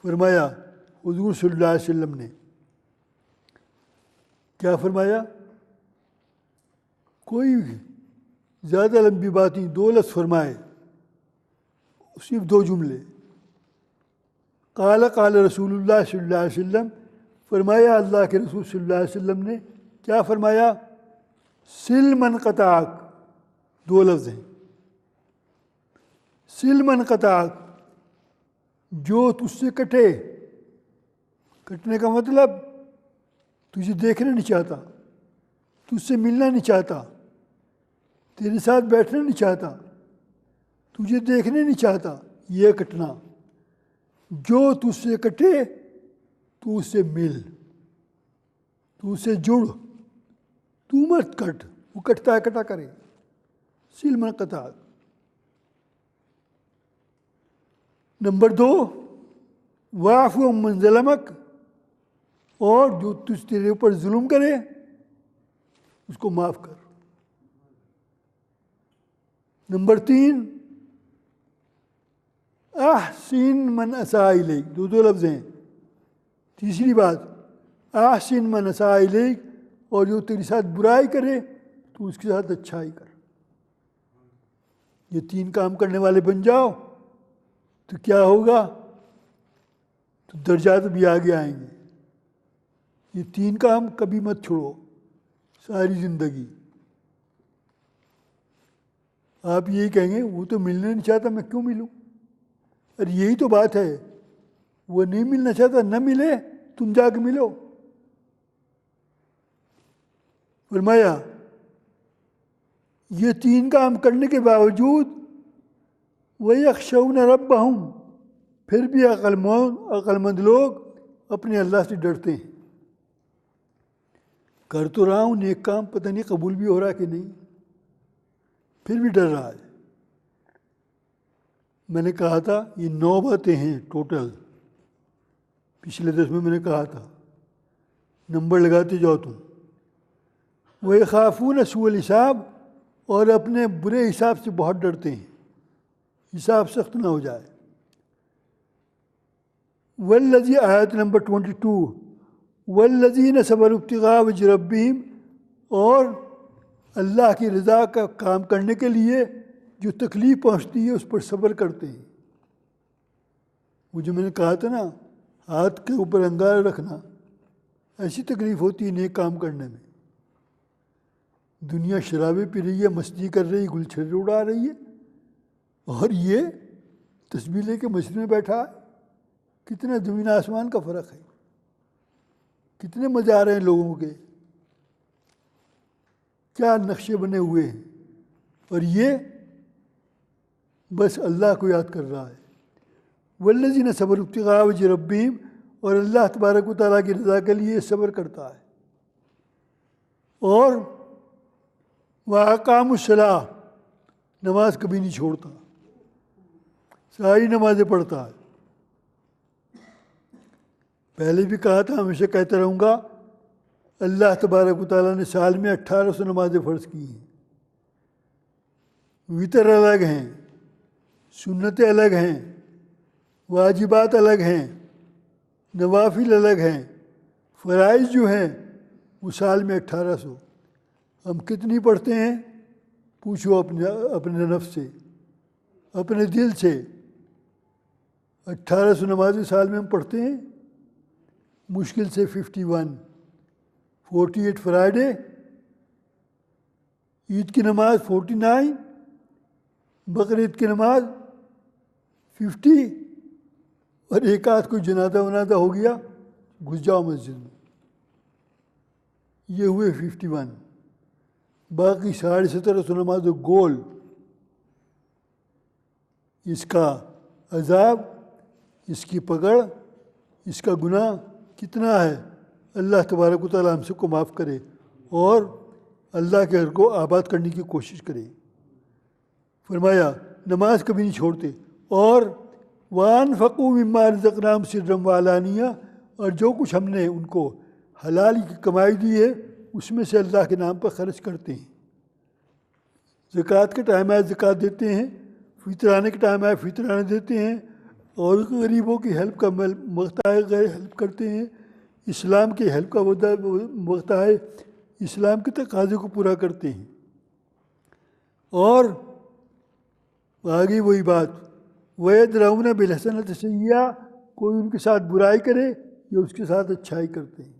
[SPEAKER 1] فرمایا حضور صلی اللہ علیہ وسلم نے کیا فرمایا؟ کوئی زیادہ لمبی بات نہیں، 2 لفظ فرمائے، صرف 2 جملے۔ قال قال رسول اللہ صلی اللہ علیہ وسلم، فرمایا اللہ کے رسول صلی اللہ علیہ وسلم نے کیا فرمایا؟ سل من قطعک، 2 لفظ ہیں، سل من قطعک، جو تجھ سے کٹے۔ کٹنے کا مطلب تجھے دیکھنا نہیں چاہتا، تجھ سے ملنا نہیں چاہتا، تیرے ساتھ بیٹھنا نہیں چاہتا، تجھے دیکھنا نہیں چاہتا، یہ کٹنا۔ جو تجھ سے کٹے تو اس سے مل، تو اس سے جڑ، تو مت کٹ، وہ کٹتا ہے کٹا کرے۔ سل من قطعک۔ نمبر 2، واعف عمن ظلمک، اور جو تیرے اوپر ظلم کرے اس کو معاف کر۔ نمبر 3، احسن من اساء الیک، 2 لفظ ہیں۔ تیسری بات، احسن من اساء الیک، اور جو تیرے ساتھ برائی کرے تو اس کے ساتھ اچھائی کر۔ یہ 3 کام کرنے والے بن جاؤ تو کیا ہوگا؟ تو درجات بھی آگے آئیں گے۔ یہ 3 کام کبھی مت چھوڑو ساری زندگی۔ آپ یہی کہیں گے وہ تو ملنا نہیں چاہتا، میں کیوں ملوں؟ اور یہی تو بات ہے، وہ نہیں ملنا چاہتا، نہ ملے، تم جا کے ملو۔ فرمایا یہ 3 کام کرنے کے باوجود وَيَخْشَوْنَ رَبَّهُمْ، پھر بھی عقل مند لوگ اپنے اللہ سے ڈرتے ہیں۔ کر تو رہا ہوں نیک کام، پتہ نہیں قبول بھی ہو رہا کہ نہیں، پھر بھی ڈر رہا ہے۔ میں نے کہا تھا یہ 9 باتیں ہیں ٹوٹل، پچھلے درس میں نے کہا تھا، نمبر لگاتے جاؤ تم۔ وَيَخَافُونَ سُوءَ الْحِسَابِ، اور اپنے برے حساب سے بہت ڈرتے ہیں، حساب سخت نہ ہو جائے۔ والذی، آیت نمبر 22، والذین صبروا ابتغاء وجہ ربہم، اور اللہ کی رضا کا کام کرنے کے لیے جو تکلیف پہنچتی ہے اس پر صبر کرتے ہیں۔ وہ جو میں نے کہا تھا نا، ہاتھ کے اوپر انگارہ رکھنا، ایسی تکلیف ہوتی ہے نیک کام کرنے میں۔ دنیا شرابیں پی رہی ہے، مستی کر رہی ہے، گلچھرے اڑا رہی ہے، اور یہ تسبیح لے کے مسجد میں بیٹھا ہے۔ کتنا زمین آسمان کا فرق ہے، کتنے مزے آ رہے ہیں لوگوں کے، کیا نقشے بنے ہوئے ہیں، اور یہ بس اللہ کو یاد کر رہا ہے۔ والذین صبروا ابتغاء وجہ ربہم، اور اللہ تبارک و تعالیٰ کی رضا کے لیے صبر کرتا ہے۔ اور وَأَقَامُوا الصَّلَاةَ، نماز کبھی نہیں چھوڑتا، ساری نمازیں پڑھتا ہے۔ پہلے بھی کہا تھا، ہمیشہ کہتا رہوں گا، اللہ تبارک و تعالیٰ نے سال میں 1800 نمازیں فرض کی ہیں۔ وطر الگ ہیں، سنتیں الگ ہیں، واجبات الگ ہیں، نوافل الگ ہیں، فرائض جو ہیں وہ سال میں 1800۔ ہم کتنی پڑھتے ہیں؟ پوچھو اپنے نفس سے، اپنے دل سے۔ 1800 نمازیں سال میں ہم پڑھتے ہیں، مشکل سے 51، 48 فرائیڈے، عید کی نماز 49، بقرعید کی نماز 50، اور ایک آدھ کوئی جنازہ ونازہ ہو گیا، گھس جاؤ مسجد میں، یہ ہوئے 51۔ باقی 1750 نمازوں گول۔ اس کا عذاب، اس کی پکڑ، اس کا گناہ کتنا ہے، اللہ تبارک و تعالیٰ ہم سب کو معاف کرے اور اللہ کے گھر کو آباد کرنے کی کوشش کریں۔ فرمایا نماز کبھی نہیں چھوڑتے، اور وَأَنفَقُوا مِمَّا رَزَقْنَاهُمْ سِرًّا وَعَلَانِيَةً، اور جو کچھ ہم نے ان کو حلال کی کمائی دی ہے اس میں سے اللہ کے نام پر خرچ کرتے ہیں۔ زکوٰۃ کے ٹائم آئے زکوٰۃ دیتے ہیں، فطر آنے کے ٹائم آئے فطر آنے دیتے ہیں، اور غریبوں کی ہیلپ کا وقت آئے ہیلپ کرتے ہیں، اسلام کی ہیلپ کا وقت آئے اسلام کے تقاضے کو پورا کرتے ہیں۔ اور آگے وہی بات، وَيَدْرَؤُونَ بِالْحَسَنَةِ السَّيِّئَةَ، کوئی ان کے ساتھ برائی کرے یا اس کے ساتھ اچھائی کرتے ہیں۔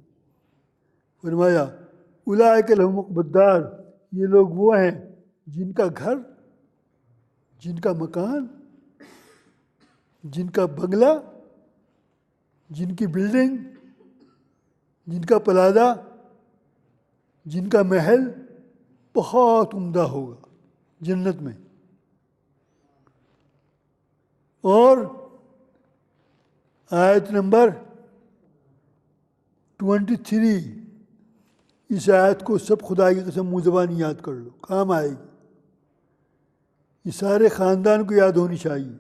[SPEAKER 1] فرمایا اولئک لہم عقبی الدار، یہ لوگ وہ ہیں جن کا گھر، جن کا مکان، جن کا بنگلہ، جن کی بلڈنگ، جن کا پلازہ، جن کا محل بہت عمدہ ہوگا جنت میں۔ اور آیت نمبر 23، اس آیت کو سب خدا کی قسم منہ زبانی یاد کر لو، کام آئے گی۔ یہ سارے خاندان کو یاد ہونی چاہیے،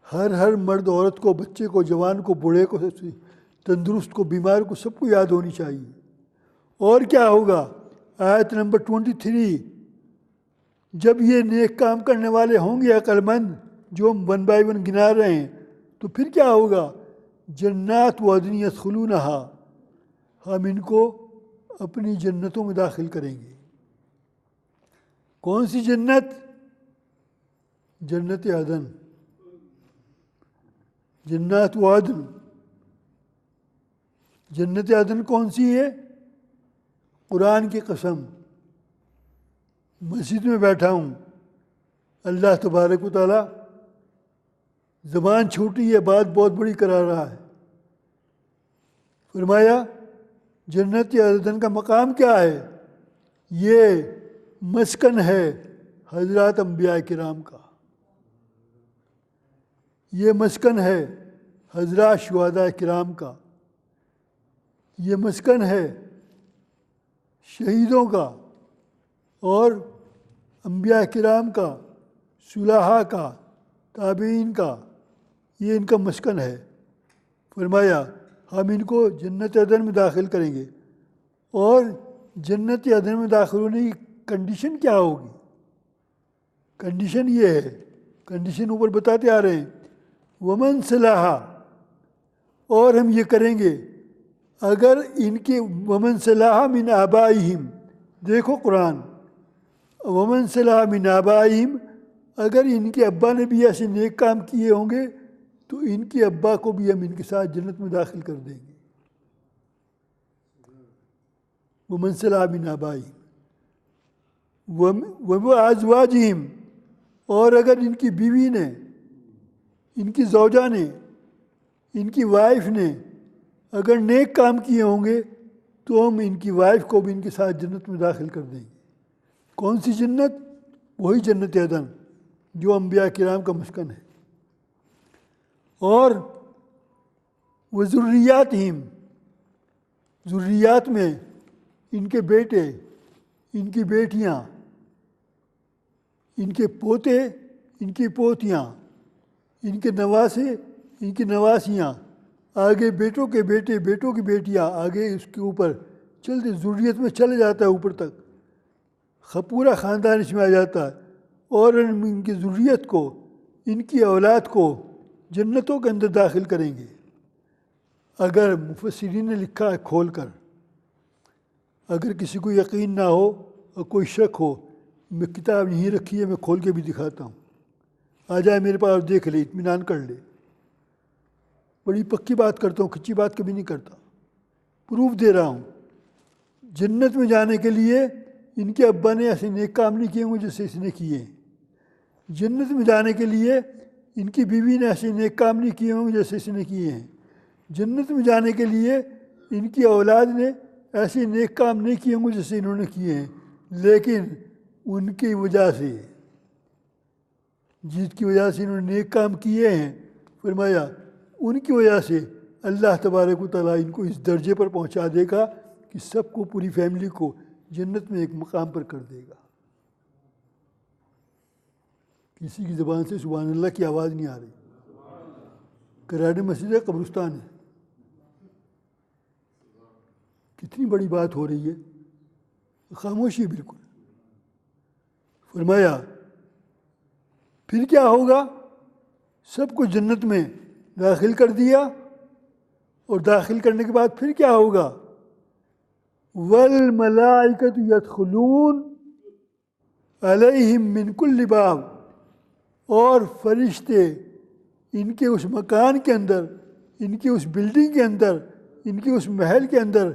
[SPEAKER 1] ہر مرد عورت کو، بچے کو، جوان کو، بوڑھے کو، تندرست کو، بیمار کو، سب کو یاد ہونی چاہیے۔ اور کیا ہوگا؟ آیت نمبر 23، جب یہ نیک کام کرنے والے ہوں گے عقل مند، جو ہم 1 بائی 1 گنا رہے ہیں، تو پھر کیا ہوگا؟ جنات وعدن یدخلونہا، ہم ان کو اپنی جنتوں میں داخل کریں گے۔ کون سی جنت؟ جنت عدن، جنات وعدن۔ جنت عدن کون سی ہے؟ قرآن کی قسم، مسجد میں بیٹھا ہوں، اللہ تبارک و تعالیٰ زبان چھوٹی ہے، بات بہت بڑی کرا رہا ہے۔ فرمایا جنت عدن کا مقام کیا ہے؟ یہ مسکن ہے حضرات انبیاء کرام کا، یہ مسکن ہے حضرات شہداء کرام کا، یہ مسکن ہے شہیدوں کا اور انبیاء کرام کا، صلحاء کا، تابعین کا، یہ ان کا مسکن ہے۔ فرمایا ہم ان کو جنت عدن میں داخل کریں گے۔ اور جنت عدن میں داخل ہونے کی کنڈیشن کیا ہوگی؟ کنڈیشن یہ ہے، کنڈیشن اوپر بتاتے آ رہے ہیں، ومن صلاحا، اور ہم یہ کریں گے اگر ان کے، ومن صلاحا من آبائہم، دیکھو قرآن، ومن صلاحا من آبائہم، اگر ان کے ابا نے بھی ایسے نیک کام کیے ہوں گے تو ان کے ابا کو بھی ہم ان کے ساتھ جنت میں داخل کر دیں گے۔ ومن صلاح من آبائہم وازواجہم، اور اگر ان کی بیوی نے، ان کی زوجہ نے، ان کی وائف نے اگر نیک کام کیے ہوں گے تو ہم ان کی وائف کو بھی ان کے ساتھ جنت میں داخل کر دیں گے۔ کون سی جنت؟ وہی جنت عدن جو انبیاء کرام کا مسکن ہے۔ اور وذریاتہم، ذریات میں ان کے بیٹے، ان کی بیٹیاں، ان کے پوتے، ان کی پوتیاں، ان کے نواسے، ان کی نواسیاں، آگے بیٹوں کے بیٹے، بیٹوں کی بیٹیاں، آگے اس کے اوپر چلتے ذریت میں چلے جاتا ہے اوپر تک، پورا خاندان اس میں آ جاتا ہے۔ اور ان کی ذریت کو، ان کی اولاد کو جنتوں کے اندر داخل کریں گے۔ اگر مفسرین نے لکھا ہے کھول کر، اگر کسی کو یقین نہ ہو اور کوئی شک ہو، میں کتاب یہیں رکھی ہے، میں کھول کے بھی دکھاتا ہوں، آ جائے میرے پاس اور دیکھ لے، اطمینان کر لے۔ بڑی پکی بات کرتا ہوں، کچی بات کبھی نہیں کرتا، پروف دے رہا ہوں۔ جنت میں جانے کے لیے ان کے ابا نے ایسے نیک کام نہیں کیے ہوں جیسے اس نے کیے ہیں۔ جنت میں جانے کے لیے ان کی بیوی نے ایسے نیک کام نہیں کیے ہوں جیسے اس نے کیے ہیں۔ جنت میں جانے کے لیے ان کی اولاد نے ایسے نیک کام نہیں کیے ہوں جیسے انہوں نے کیے ہیں، لیکن ان کی وجہ سے، جس کی وجہ سے انہوں نے نیک کام کیے ہیں، فرمایا ان کی وجہ سے اللہ تبارک و تعالیٰ ان کو اس درجے پر پہنچا دے گا کہ کہ سب کو پوری فیملی کو جنت میں ایک مقام پر کر دے گا. کسی کی زبان سے سبحان اللہ کی آواز نہیں آ رہی. کراڑے مسجد ہے، قبرستان ہے. کتنی بڑی بات ہو رہی ہے، خاموشی بالکل. فرمایا پھر کیا ہوگا؟ سب کو جنت میں داخل کر دیا، اور داخل کرنے کے بعد پھر کیا ہوگا؟ وَالْمَلَائِكَةُ يَدْخُلُونَ عَلَيْهِمْ مِنْ كُلِّ بَابٍ، اور فرشتے ان کے اس مکان کے اندر، ان کی اس بلڈنگ کے اندر، ان کے اس محل کے اندر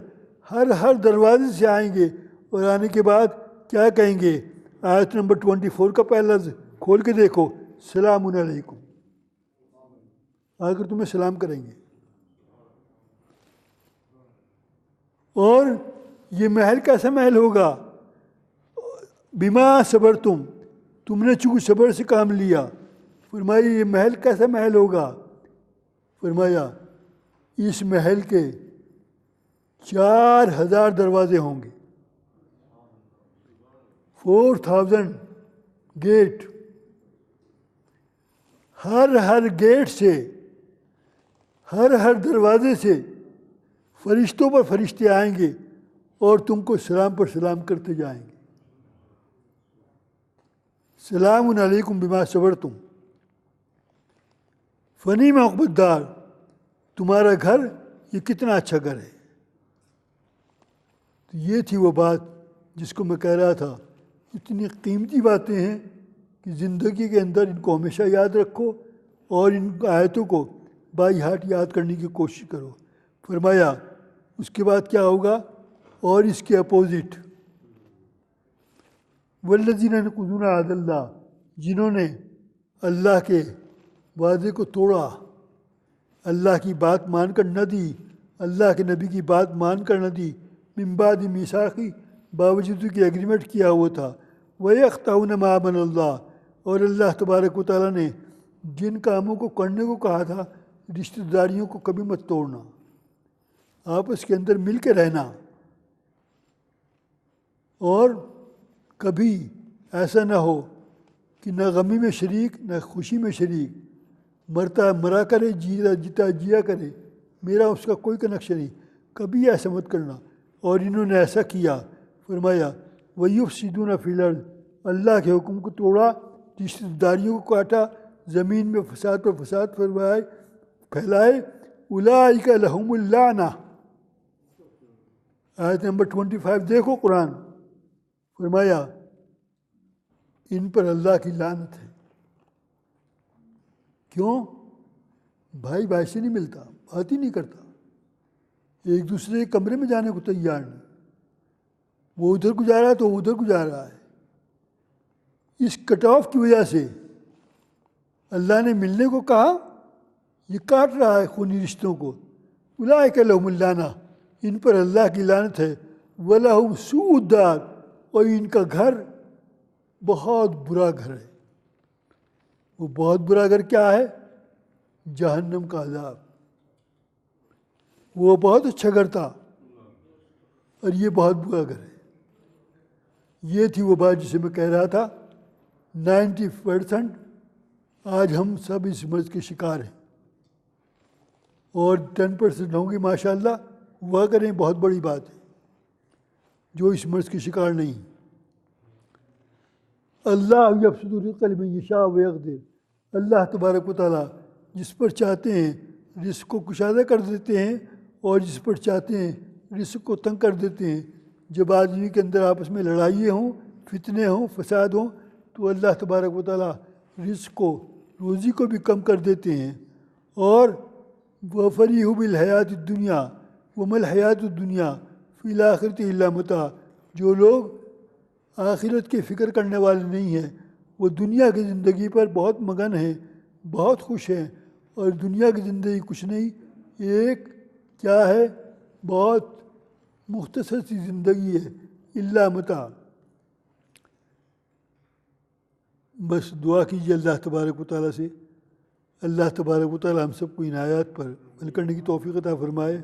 [SPEAKER 1] ہر دروازے سے آئیں گے، اور آنے کے بعد کیا کہیں گے؟ آیت نمبر 24 کا پہلا لفظ کھول کے دیکھو، سلام علیکم. آ کر تمہیں سلام کریں گے. اور یہ محل کیسا محل ہوگا؟ بما صبرتم، تم نے چونکہ صبر سے کام لیا. فرمایا یہ محل کیسا محل ہوگا؟ فرمایا اس محل کے 4000 دروازے ہوں گے، 4000 گیٹ. ہر گیٹ سے، ہر دروازے سے فرشتوں پر فرشتے آئیں گے اور تم کو سلام پر سلام کرتے جائیں گے. سلام علیکم بما صبرتم فنعم عقبی الدار، تمہارا گھر یہ کتنا اچھا گھر ہے. تو یہ تھی وہ بات جس کو میں کہہ رہا تھا. اتنی قیمتی باتیں ہیں کہ زندگی کے اندر ان کو ہمیشہ یاد رکھو اور ان آیتوں کو بائی ہارٹ یاد کرنے کی کوشش کرو. فرمایا اس کے بعد کیا ہوگا؟ اور اس کے اپوزٹ، والذین ینقضون عہد اللہ، جنہوں نے اللہ کے وعدے کو توڑا، اللہ کی بات مان کر نہ دی، اللہ کے نبی کی بات مان کر نہ دی، من بعد میثاقہ، باوجود کہ ایگریمنٹ کیا ہوا تھا. وَيَقْطَعُونَ مَا أَمَرَ اللَّهُ، اور اللہ تبارک و تعالیٰ نے جن کاموں کو کرنے کو کہا تھا، رشتہ داریوں کو کبھی مت توڑنا، آپس کے اندر مل کے رہنا، اور کبھی ایسا نہ ہو کہ نہ غمی میں شریک نہ خوشی میں شریک، مرتا مرا کرے، جیتا جیا کرے، میرا اس کا کوئی کنیکشن نہیں، کبھی ایسا مت کرنا. اور انہوں نے ایسا کیا. فرمایا وَيُفْسِدُونَ فِي الْأَرْضِ، اللہ کے حکم کو توڑا، رشتہ داریوں کو کاٹا، زمین میں فساد پر فساد پھیلائے. اولئک لہم اللعنہ، آیت نمبر 25 دیکھو قرآن. فرمایا ان پر اللہ کی لعنت ہے. کیوں؟ بھائی بھائی سے نہیں ملتا، بات ہی نہیں کرتا، ایک دوسرے کے کمرے میں جانے کو تیار نہیں. وہ ادھر کو جا رہا ہے تو وہ ادھر کو جا رہا ہے. اس کٹ آف کی وجہ سے اللہ نے ملنے کو کہا، یہ کاٹ رہا ہے خونی رشتوں کو. اولئک لہم اللعنہ، ان پر اللہ کی لعنت ہے. وَلَهُمْ سُوءُ الدَّارِ، اور ان کا گھر بہت برا گھر ہے. وہ بہت برا گھر کیا ہے؟ جہنم کا عذاب. وہ بہت اچھا گھر تھا اور یہ بہت برا گھر ہے. یہ تھی وہ بات جسے میں کہہ رہا تھا. 90% آج ہم سب اس مرض کے شکار ہیں، اور 10% ہوں گے ماشاءاللہ، ہوا کریں، بہت بڑی بات ہے، جو اس مرض کے شکار نہیں. اللہ یبسط الرزق لمن یشاء ویقدر، اللہ تبارک و تعالیٰ جس پر چاہتے ہیں رزق کو کشادہ کر دیتے ہیں، اور جس پر چاہتے ہیں رزق کو تنگ کر دیتے ہیں. جب آدمی کے اندر آپس میں لڑائیاں ہوں، فتنے ہوں، فساد ہوں، تو اللہ تبارک و تعالیٰ رزق کو، روزی کو بھی کم کر دیتے ہیں. اور وَفَرِحُوا بِالْحَيَاةِ الدُّنْيَا وَمَا الْحَيَاةُ الدُّنْيَا فِي الْآخِرَةِ إِلَّا مَتَاعٌ، جو لوگ آخرت کی فکر کرنے والے نہیں ہیں وہ دنیا کی زندگی پر بہت مگن ہیں، بہت خوش ہیں، اور دنیا کی زندگی کچھ نہیں، ایک کیا ہے، بہت مختصر سی زندگی ہے. الا متاع. بس دعا کیجیے اللہ تبارک و تعالیٰ سے، اللہ تبارک و تعالیٰ ہم سب کو ان آیات پر عمل کرنے کی توفیق عطا فرمائے.